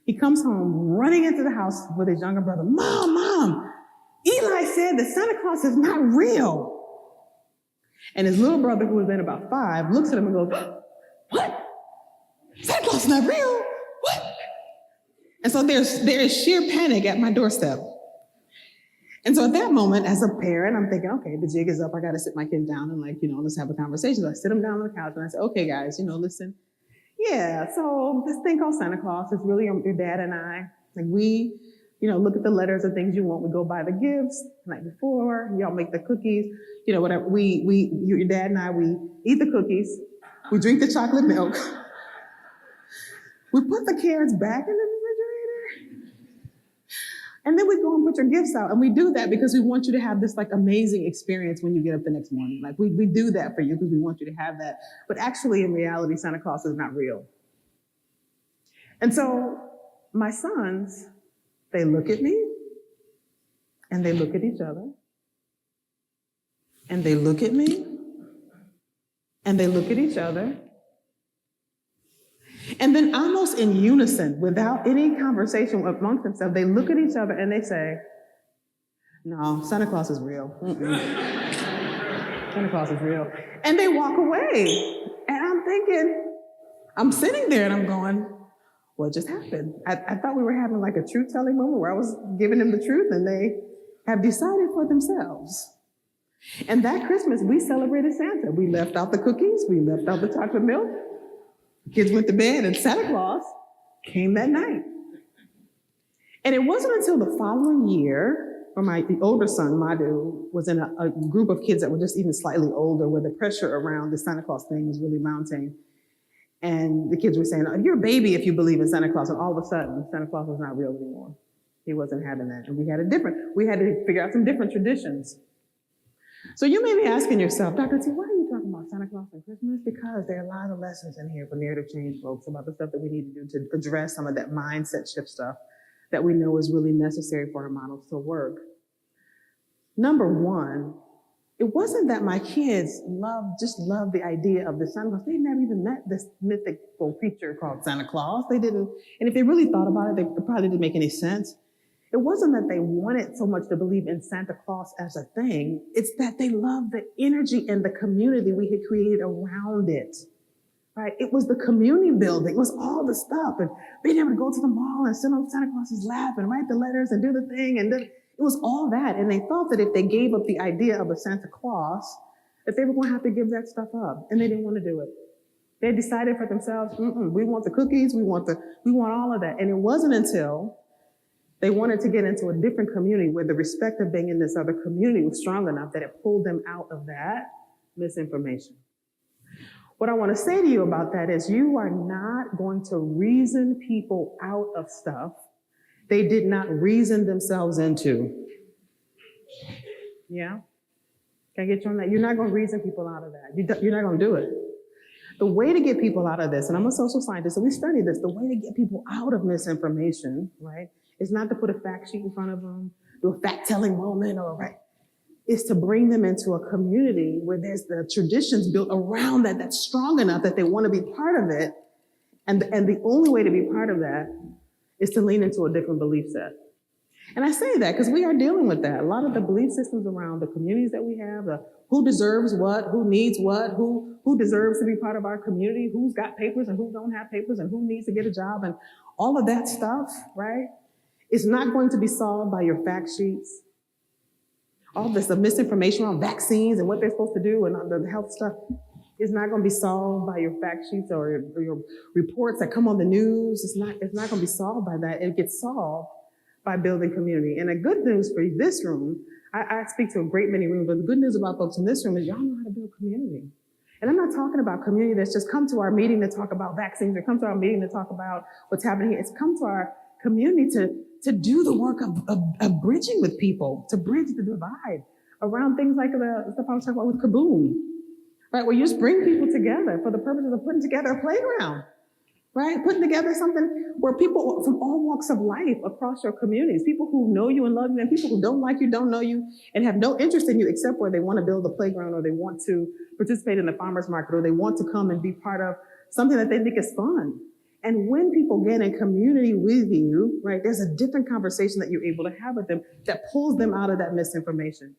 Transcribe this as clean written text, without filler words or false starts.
He comes home running into the house with his younger brother. Mom, Eli said that Santa Claus is not real. And his little brother, who was then about 5, looks at him and goes, what? Santa Claus is not real? What? And so there is sheer panic at my doorstep. And so at that moment, as a parent, I'm thinking, okay, the jig is up. I got to sit my kids down and let's have a conversation. So I sit them down on the couch and I say, okay, guys, listen. Yeah, so this thing called Santa Claus is really your dad and I. Like we, look at the letters and things you want. We go buy the gifts the night before. Y'all make the cookies. Whatever. Your dad and I, we eat the cookies. We drink the chocolate milk. We put the carrots back in the refrigerator. And then we go and put your gifts out. And we do that because we want you to have this amazing experience when you get up the next morning. We do that for you because we want you to have that. But actually, in reality, Santa Claus is not real. And so my sons, they look at me and they look at each other and they look at me and they look at each other. And then almost in unison, without any conversation amongst themselves, they look at each other and they say, no, Santa Claus is real. Santa Claus is real. And they walk away. And I'm thinking, I'm sitting there and I'm going, what just happened? I thought we were having a truth-telling moment where I was giving them the truth and they have decided for themselves. And that Christmas, we celebrated Santa. We left out the cookies. We left out the chocolate milk. Kids went to bed and Santa Claus came that night. And it wasn't until the following year, where the older son, Madhu, was in a group of kids that were just even slightly older, where the pressure around the Santa Claus thing was really mounting. And the kids were saying, oh, you're a baby if you believe in Santa Claus. And all of a sudden, Santa Claus was not real anymore. He wasn't having that. And we had to figure out some different traditions. So you may be asking yourself, Dr. T, why are you talking about Santa Claus and Christmas? Because there are a lot of lessons in here for narrative change folks about the stuff that we need to do to address some of that mindset shift stuff that we know is really necessary for our models to work. Number one, it wasn't that my kids loved the idea of the Santa Claus. They never even met this mythical creature called Santa Claus. They didn't, and if they really thought about it, it probably didn't make any sense. It wasn't that they wanted so much to believe in Santa Claus as a thing. It's that they loved the energy and the community we had created around it, right? It was the community building. It was all the stuff and being able to go to the mall and sit on Santa Claus's lap and write the letters and do the thing. And then it was all that. And they thought that if they gave up the idea of a Santa Claus, that they were going to have to give that stuff up. And they didn't want to do it. They decided for themselves, we want the cookies. We want all of that. And it wasn't until they wanted to get into a different community where the respect of being in this other community was strong enough that it pulled them out of that misinformation. What I want to say to you about that is you are not going to reason people out of stuff they did not reason themselves into. Yeah? Can I get you on that? You're not going to reason people out of that. You're not going to do it. The way to get people out of this, and I'm a social scientist, so we study this, the way to get people out of misinformation, right, is not to put a fact sheet in front of them, do a fact-telling moment, is to bring them into a community where there's the traditions built around that that's strong enough that they want to be part of it. And the only way to be part of that is to lean into a different belief set. And I say that because we are dealing with that. A lot of the belief systems around the communities that we have, who deserves what, who needs what, who deserves to be part of our community, who's got papers and who don't have papers and who needs to get a job and all of that stuff, right, is not going to be solved by your fact sheets. All this, the misinformation on vaccines and what they're supposed to do and the health stuff is not going to be solved by your fact sheets or your reports that come on the news. It's not going to be solved by that. It gets solved by building community. And the good news for this room, I speak to a great many rooms, but the good news about folks in this room is y'all know how to build community. And I'm not talking about community that's just come to our meeting to talk about vaccines or come to our meeting to talk about what's happening here. It's come to our community to do the work of bridging with people, to bridge the divide around things like the stuff I was talking about with Kaboom, right? Where you just bring people together for the purposes of putting together a playground, right? Putting together something where people from all walks of life across your communities, people who know you and love you and people who don't like you, don't know you, and have no interest in you except where they want to build a playground or they want to participate in the farmer's market or they want to come and be part of something that they think is fun. And when people get in community with you, right, there's a different conversation that you're able to have with them that pulls them out of that misinformation.